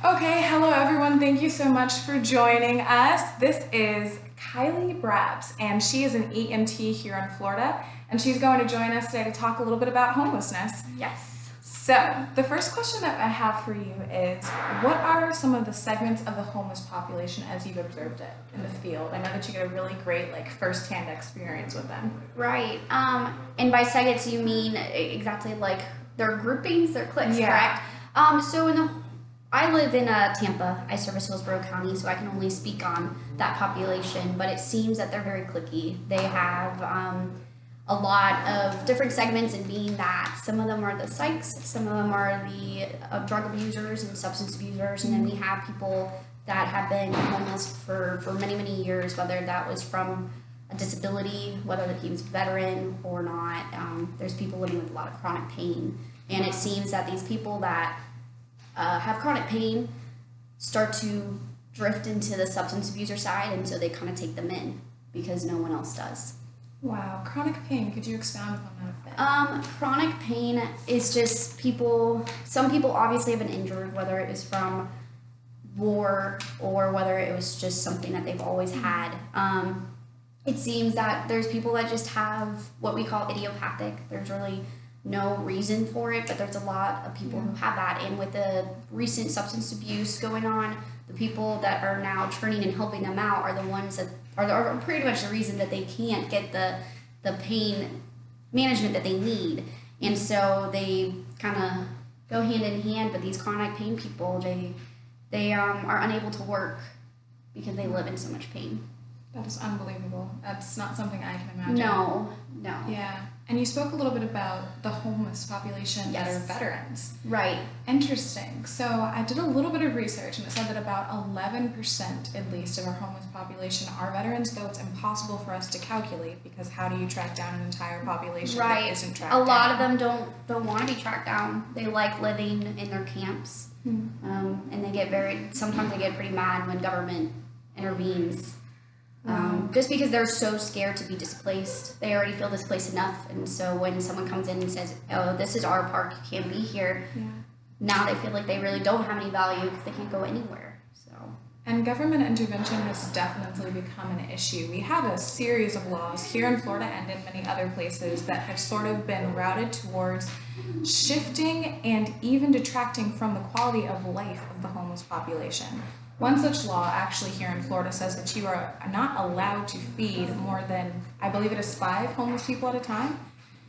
Okay, hello everyone. Thank you so much for joining us. This is Kylie Brabs, and she is an EMT here in Florida, and she's going to join us today to talk a little bit about homelessness. Yes. So, the first question that I have for you is, what are some of the segments of the homeless population as you've observed it in the field? I know that you get a really great, first-hand experience with them. Right. And by segments, you mean exactly like their groupings, their cliques, Yeah. correct? I live in Tampa. I service Hillsborough County, so I can only speak on that population. But it seems that they're very cliquey. They have a lot of different segments, and being that some of them are the psychs, some of them are the drug abusers and substance abusers, and then we have people that have been homeless for many, many years, whether that was from a disability, whether he was a veteran or not. There's people living with a lot of chronic pain, and it seems that these people that have chronic pain start to drift into the substance abuser side, and so they kind of take them in because no one else does. Wow, chronic pain. Could you expound upon that a bit? Chronic pain is just people, some people obviously have been injured, whether it was from war or whether it was just something that they've always had. It seems that there's people that just have what we call idiopathic. There's really no reason for it, but there's a lot of people who have that. And with the recent substance abuse going on, the people that are now turning and helping them out are the ones that are pretty much the reason that they can't get the pain management that they need. And so they kind of go hand in hand, but these chronic pain people, they are unable to work because they live in so much pain. That is unbelievable. That's not something I can imagine. No. Yeah. And you spoke a little bit about the homeless population that are veterans. Right. Interesting. So I did a little bit of research, and it said that about 11% at least of our homeless population are veterans, though it's impossible for us to calculate because how do you track down an entire population that isn't tracked down? A lot of them don't want to be tracked down. They like living in their camps, and sometimes they get pretty mad when government intervenes. Just because they're so scared to be displaced. They already feel displaced enough, and so when someone comes in and says, oh, this is our park, you can't be here, now they feel like they really don't have any value because they can't go anywhere. And government intervention has definitely become an issue. We have a series of laws here in Florida and in many other places that have sort of been routed towards shifting and even detracting from the quality of life of the homeless population. One such law actually here in Florida says that you are not allowed to feed more than, I believe it is 5 homeless people at a time.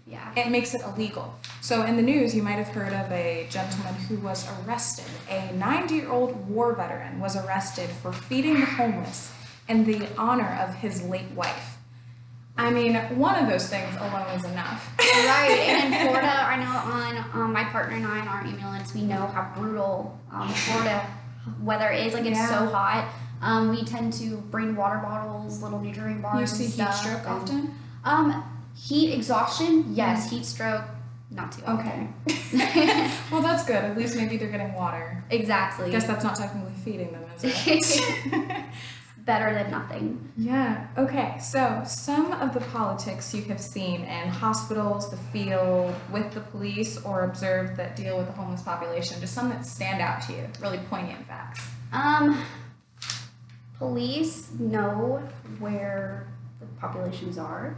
Yeah. It makes it illegal. So in the news, you might have heard of a gentleman who was arrested. A 90-year-old war veteran was arrested for feeding the homeless in the honor of his late wife. I mean, one of those things alone is enough. Right, and in Florida, I know on my partner and I in our ambulance, we know how brutal Florida weather is. Like, it's so hot. We tend to bring water bottles, little nutrient bars. You see heat stroke often? Heat exhaustion, yes. Heat stroke, not too often. Okay. Well, that's good. At least maybe they're getting water. Exactly. I guess that's not technically feeding them, is it? Better than nothing. Yeah. Okay. So some of the politics you have seen in hospitals, the field, with the police, or observed that deal with the homeless population, just some that stand out to you, really poignant facts. Police know where the populations are.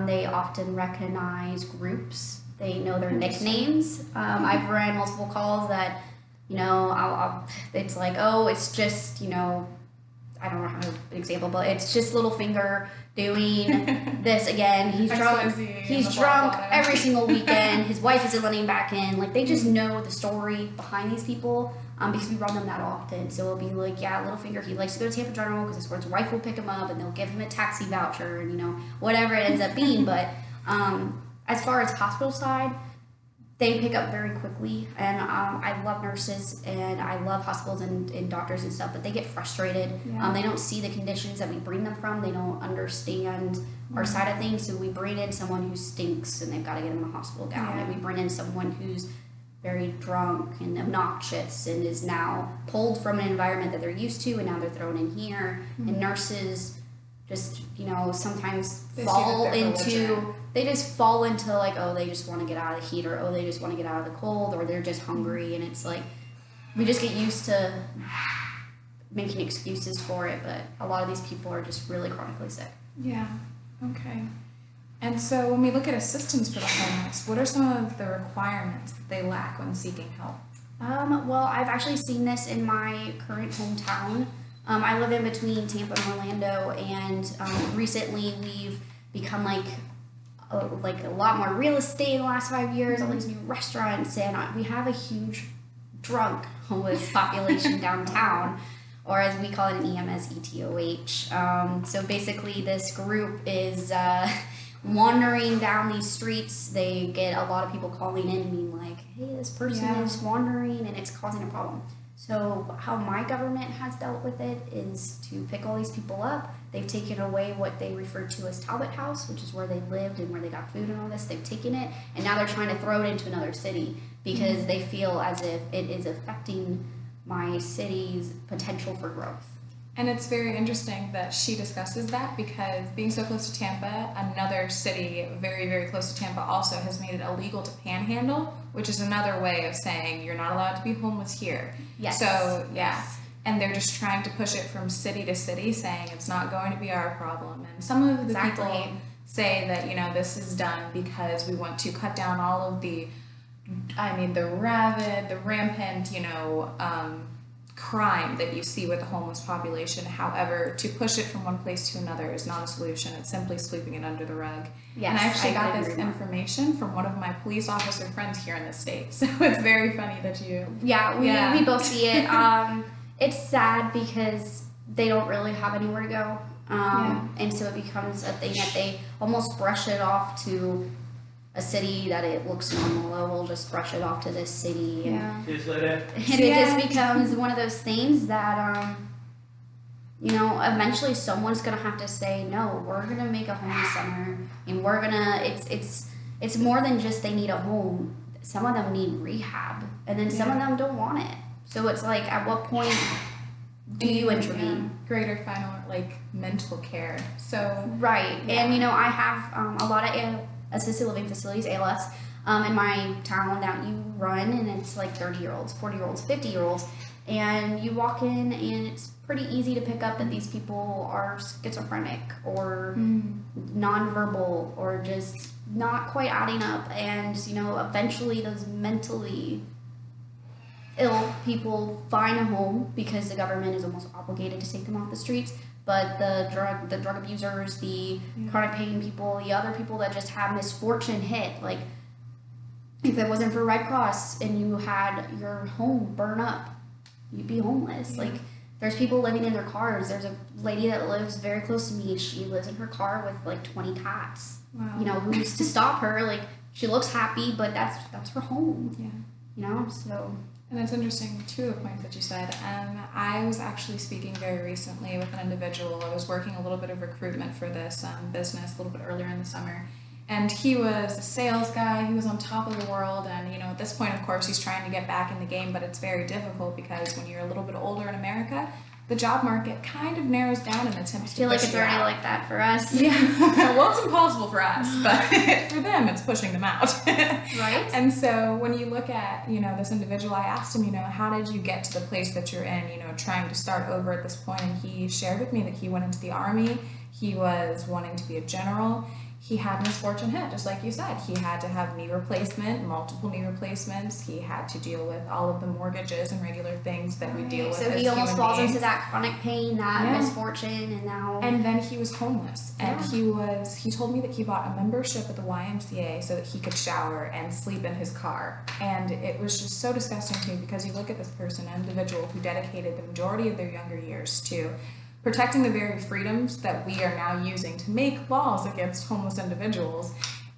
They often recognize groups. They know their nicknames. I've run multiple calls that, it's like, oh, it's just, I don't know how to an example, but it's just Littlefinger doing this again. He's drunk. He's drunk every single weekend. His wife isn't letting him back in. Like, they just know the story behind these people because we run them that often. So it'll be like, yeah, Littlefinger, he likes to go to Tampa General because that's where his wife will pick him up, and they'll give him a taxi voucher, and whatever it ends up being. But as far as hospital side, they pick up very quickly, and I love nurses and I love hospitals and doctors and stuff, but they get frustrated. They don't see the conditions that we bring them from. They don't understand our side of things, so we bring in someone who stinks and they've got to get them a hospital gown, and we bring in someone who's very drunk and obnoxious and is now pulled from an environment that they're used to, and now they're thrown in here. And nurses just, sometimes they just fall into like, oh, they just want to get out of the heat, or oh, they just want to get out of the cold, or they're just hungry. And it's like, we just get used to making excuses for it, but a lot of these people are just really chronically sick. Yeah, okay. And so when we look at assistance for the homeless, what are some of the requirements that they lack when seeking help? Well, I've actually seen this in my current hometown. I live in between Tampa and Orlando, and recently we've become like a lot more real estate in the last 5 years, all these new restaurants, and we have a huge drunk homeless population downtown, or as we call it in EMS, ETOH. So basically this group is wandering down these streets. They get a lot of people calling in and being like, hey, this person is wandering and it's causing a problem. So how my government has dealt with it is to pick all these people up. They've taken away what they refer to as Talbot House, which is where they lived and where they got food and all this. They've taken it, and now they're trying to throw it into another city because they feel as if it is affecting my city's potential for growth. And it's very interesting that she discusses that, because being so close to Tampa, another city very, very close to Tampa also has made it illegal to panhandle, which is another way of saying you're not allowed to be homeless here. Yes. So, yeah. And they're just trying to push it from city to city, saying it's not going to be our problem. And some of the people say that, you know, this is done because we want to cut down all of the rampant, you know, crime that you see with the homeless population. However, to push it from one place to another is not a solution. It's simply sweeping it under the rug. Yes, and I actually got this information from one of my police officer friends here in the state. So it's very funny that you... Yeah, we both see it. It's sad because they don't really have anywhere to go. And so it becomes a thing that they almost brush it off to a city that it looks normal. Oh, we'll just brush it off to this city. And it just becomes one of those things that, you know, eventually someone's going to have to say, no, we're going to make a homeless center, and we're going to, it's more than just they need a home. Some of them need rehab, and then some of them don't want it. So it's like, at what point do you intervene? Greater final, like, mental care. So right. And, you know, I have a lot of assisted living facilities, ALFs, in my town that you run, and it's like 30-year-olds, 40-year-olds, 50-year-olds, and you walk in and it's pretty easy to pick up that these people are schizophrenic or nonverbal or just not quite adding up. And, you know, eventually those mentally ill people find a home because the government is almost obligated to take them off the streets. But the drug abusers, the chronic pain people, the other people that just have misfortune hit, like, if it wasn't for Red Cross and you had your home burn up, you'd be homeless. Like, there's people living in their cars. There's a lady that lives very close to me. She lives in her car with like 20 cats. Wow. You know, who's to stop her? Like, she looks happy, but that's her home. Yeah. You know, so. And that's interesting, two of the points that you said. I was actually speaking very recently with an individual. I was working a little bit of recruitment for this business a little bit earlier in the summer. And he was a sales guy. He was on top of the world. And, you know, at this point, of course, he's trying to get back in the game. But it's very difficult because when you're a little bit older in America, the job market kind of narrows down and attempts to I feel like it's already like that for us. Yeah. Well, it's impossible for us, but for them, it's pushing them out. Right. And so when you look at, you know, this individual, I asked him, you know, how did you get to the place that you're in, you know, trying to start over at this point? And he shared with me that he went into the Army. He was wanting to be a general. He had misfortune hit, just like you said. He had to have knee replacement, multiple knee replacements. He had to deal with all of the mortgages and regular things that we deal with as human beings. So he almost falls into that chronic pain, that misfortune, and now... And then he was homeless. And he told me that he bought a membership at the YMCA so that he could shower and sleep in his car. And it was just so disgusting to me because you look at this person, an individual who dedicated the majority of their younger years to protecting the very freedoms that we are now using to make laws against homeless individuals.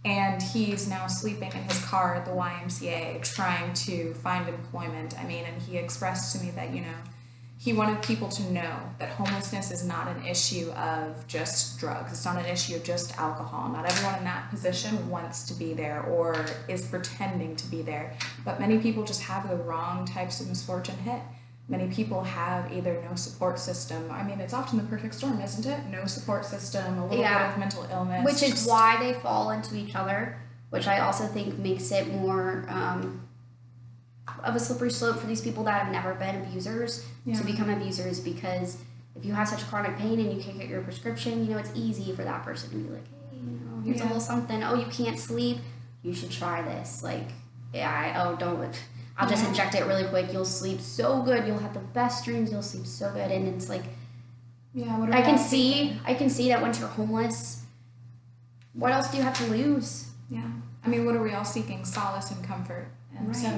And he's now sleeping in his car at the YMCA trying to find employment. I mean, and he expressed to me that, you know, he wanted people to know that homelessness is not an issue of just drugs. It's not an issue of just alcohol. Not everyone in that position wants to be there or is pretending to be there. But many people just have the wrong types of misfortune hit. Many people have either no support system. I mean, it's often the perfect storm, isn't it? No support system, a little bit of mental illness. Which is why they fall into each other, which I also think makes it more of a slippery slope for these people that have never been abusers to become abusers, because if you have such chronic pain and you can't get your prescription, you know, it's easy for that person to be like, hey, you know, here's a little something. Oh, you can't sleep? You should try this. Like, I'll just inject it really quick. You'll sleep so good. You'll have the best dreams. You'll sleep so good. And it's like, I can see that once you're homeless, what else do you have to lose? Yeah. I mean, what are we all seeking? Solace and comfort. And so,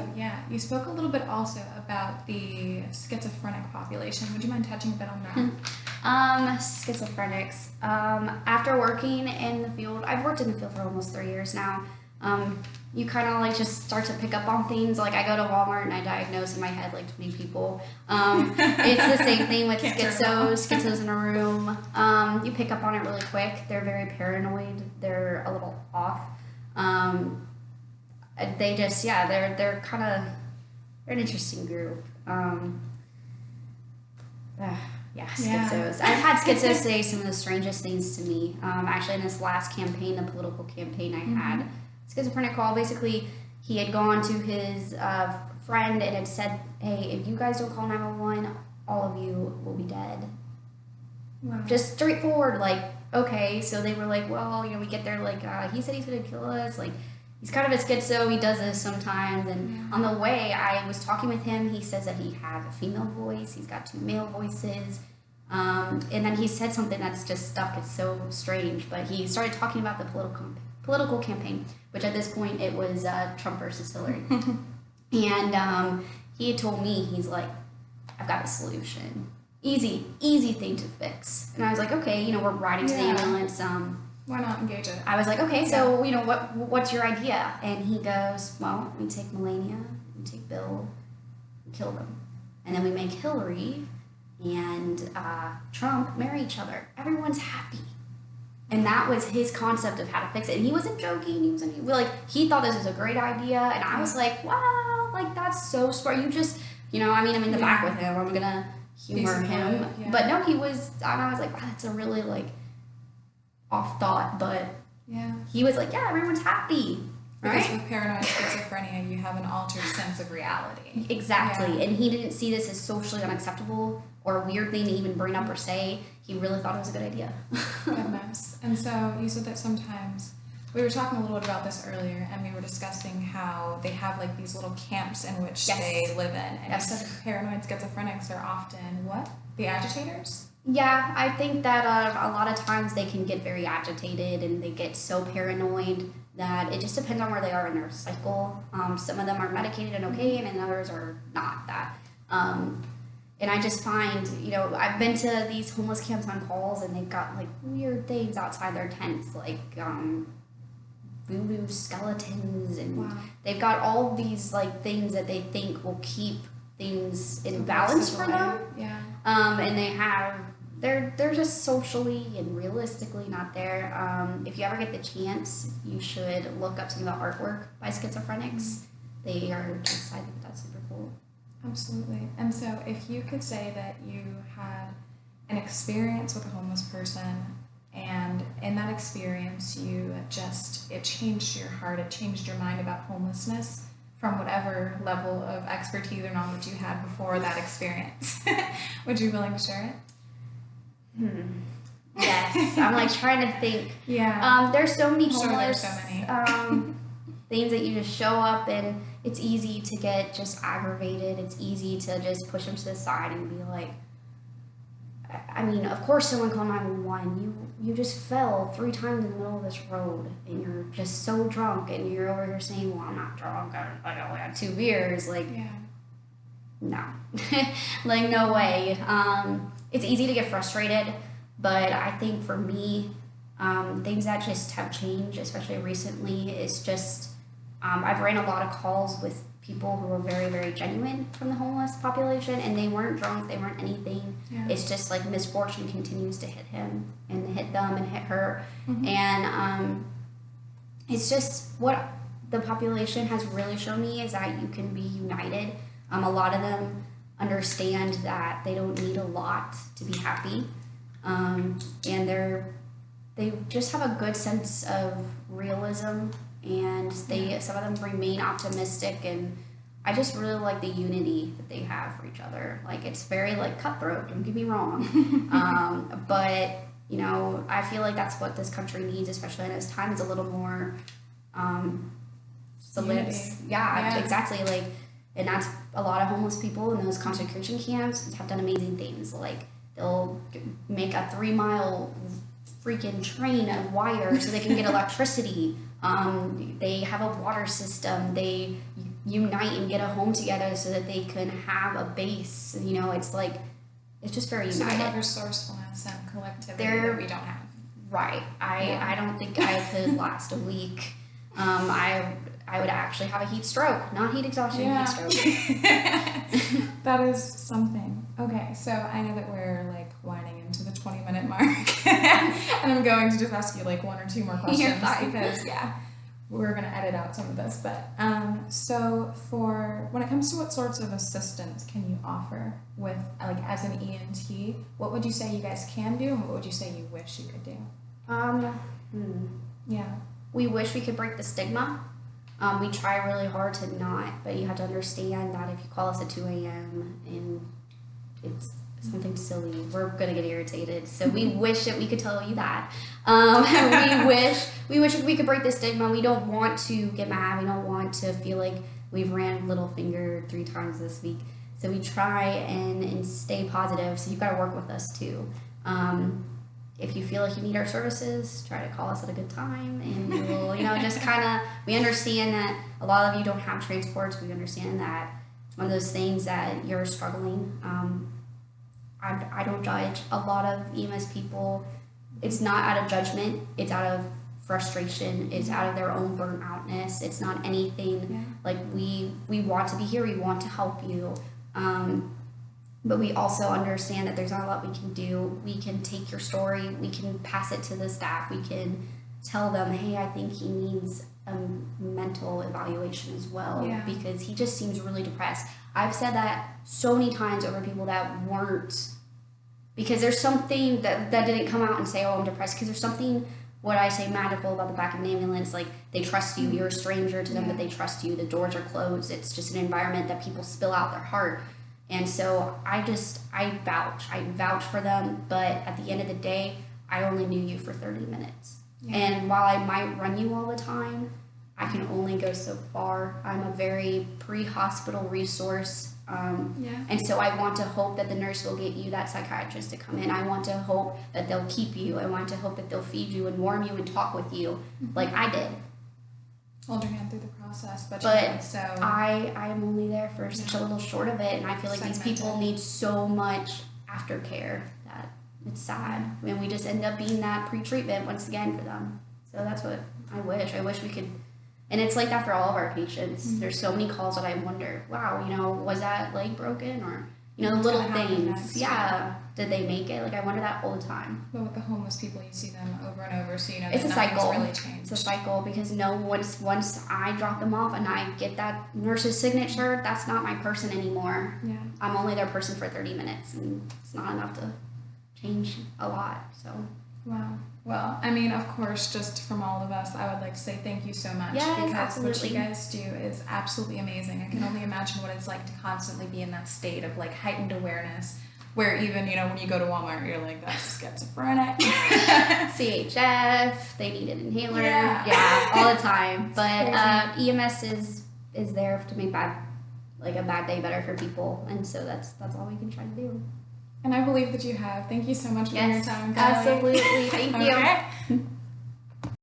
you spoke a little bit also about the schizophrenic population. Would you mind touching a bit on that? Schizophrenics. After working in the field, I've worked in the field for almost 3 years now. You kind of like just start to pick up on things. Like I go to Walmart and I diagnose in my head like 20 people. It's the same thing with schizos in a room. You pick up on it really quick. They're very paranoid. They're a little off. They just, they're kind of, they're an interesting group. Schizos. I've had schizos say some of the strangest things to me. Actually, in this last campaign, the political campaign I had, schizophrenic call. Basically, he had gone to his friend and had said, hey, if you guys don't call 911, all of you will be dead. Wow. Just straightforward, like, okay. So they were like, well, you know, we get there, like, he said he's going to kill us. Like, he's kind of a schizo. He does this sometimes. And on the way, I was talking with him. He says that he has a female voice. He's got 2 male voices. And then he said something that's just stuck. It's so strange. But he started talking about the political campaign, which at this point it was Trump versus Hillary. And he had told me, he's like, I've got a solution. Easy thing to fix. And I was like, okay, you know, we're riding to the ambulance. Why not engage it? I was like, okay, so, you know, what's your idea? And he goes, well, we take Melania, we take Bill, we kill them. And then we make Hillary and Trump marry each other. Everyone's happy. And that was his concept of how to fix it. And he wasn't joking. He thought this was a great idea. And I was like, wow, like, that's so smart. You just, you know, I mean, I'm in the back with him. I'm going to humor him. But no, he was, and I was like, wow, that's a really, like, off thought. But he was like, yeah, everyone's happy. Right? Because with paranoid schizophrenia, you have an altered sense of reality. Exactly. And he didn't see this as socially unacceptable or a weird thing to even bring up or say. He really thought it was a good idea. Goodness. And so you said that sometimes, we were talking a little bit about this earlier, and we were discussing how they have like these little camps in which they live in. And you said paranoid schizophrenics are often what? The agitators? Yeah, I think that a lot of times they can get very agitated and they get so paranoid that it just depends on where they are in their cycle. Some of them are medicated and okay, and then others are not that. And I just find, you know, I've been to these homeless camps on calls, and they've got like weird things outside their tents, like voodoo skeletons, and they've got all these like things that they think will keep things in balance for them. Yeah. And they're just socially and realistically not there. If you ever get the chance, you should look up some of the artwork by schizophrenics. They are just, I think that's super cool. Absolutely. And so if you could say that you had an experience with a homeless person, and in that experience it changed your heart, it changed your mind about homelessness from whatever level of expertise or knowledge you had before that experience, would you be willing to share it? Yes. I'm like trying to think. Yeah. There's so many homeless many. things that you just show up, and it's easy to get just aggravated. It's easy to just push them to the side and be like, I mean, of course someone called 911. You just fell 3 times in the middle of this road, and you're just so drunk, and you're over here saying, well, I'm not drunk. I only had 2 beers. Like, no. Like, no way. It's easy to get frustrated, but I think for me, things that just have changed, especially recently, is just I've ran a lot of calls with people who were very, very genuine from the homeless population, and they weren't drunk, they weren't anything. It's just like misfortune continues to hit him and hit them and hit her. And it's just what the population has really shown me is that you can be united. A lot of them understand that they don't need a lot to be happy, and they just have a good sense of realism, and some of them remain optimistic, and I just really like the unity that they have for each other. Like, it's very, like, cutthroat, don't get me wrong. But, you know, I feel like that's what this country needs, especially in this time. It's a little more, yeah, exactly. Like, and that's a lot of homeless people in those concentration camps have done amazing things. Like, they'll make a 3-mile freaking train of wire so they can get electricity. They have a water system. They unite and get a home together so that they can have a base. You know, it's like, it's just very united. So they have resourcefulness and collectivity that we don't have. Right. I don't think I could last a week. I would actually have a heat stroke, not heat exhaustion, heat stroke. That is something. Okay, so I know that we're like winding into the 20-minute mark, and I'm going to just ask you like 1 or 2 more questions because we're gonna edit out some of this. But so for when it comes to what sorts of assistance can you offer with like as an EMT, what would you say you guys can do, and what would you say you wish you could do? We wish we could break the stigma. We try really hard to not, but you have to understand that if you call us at 2 a.m. and it's something silly, we're gonna get irritated. So we wish that we could tell you that. We wish we could break the stigma. We don't want to get mad. We don't want to feel like we've ran little finger 3 times this week. So we try and stay positive. So you've got to work with us too. If you feel like you need our services, try to call us at a good time, and we'll, you know, just kind of, we understand that a lot of you don't have transports. We understand that it's one of those things that you're struggling. I don't judge a lot of EMS people. It's not out of judgment. It's out of frustration. It's out of their own burnoutness. It's not anything like we want to be here. We want to help you. But we also understand that there's not a lot we can do. We can take your story, we can pass it to the staff, we can tell them, hey, I think he needs a mental evaluation as well because he just seems really depressed. I've said that so many times over people that weren't, because there's something that didn't come out and say, oh, I'm depressed, because there's something, what I say, magical about the back of an ambulance. Like, they trust you, you're a stranger to them, but they trust you, the doors are closed, it's just an environment that people spill out their heart. And so I vouch for them, but at the end of the day, I only knew you for 30 minutes. And while I might run you all the time, I can only go so far. I'm a very pre-hospital resource. And so I want to hope that the nurse will get you that psychiatrist to come in. I want to hope that they'll keep you. I want to hope that they'll feed you and warm you and talk with you like I did. Hold your hand through the process, but so I'm only there for such a little short of it, and I feel like these people need so much aftercare that it's sad. And we just end up being that pre-treatment once again for them. So that's what I wish. I wish we could, and it's like that for all of our patients. There's so many calls that I wonder, wow, you know, was that leg broken, or you know, the little things. Did they make it? Like, I wonder that all the time. But with the homeless people, you see them over and over, so you know it's a cycle. Really changed. It's a cycle because once I drop them off and I get that nurse's signature, that's not my person anymore. I'm only their person for 30 minutes, and it's not enough to change a lot. So wow. Well, I mean, of course, just from all of us, I would like to say thank you so much because absolutely. What you guys do is absolutely amazing. I can only imagine what it's like to constantly be in that state of like heightened awareness, where even, you know, when you go to Walmart, you're like, that's schizophrenic. CHF, they need an inhaler. All the time. But EMS is there to make a bad day better for people, and so that's all we can try to do. And I believe that you have. Thank you so much for your time, Kylie. Absolutely. Thank you.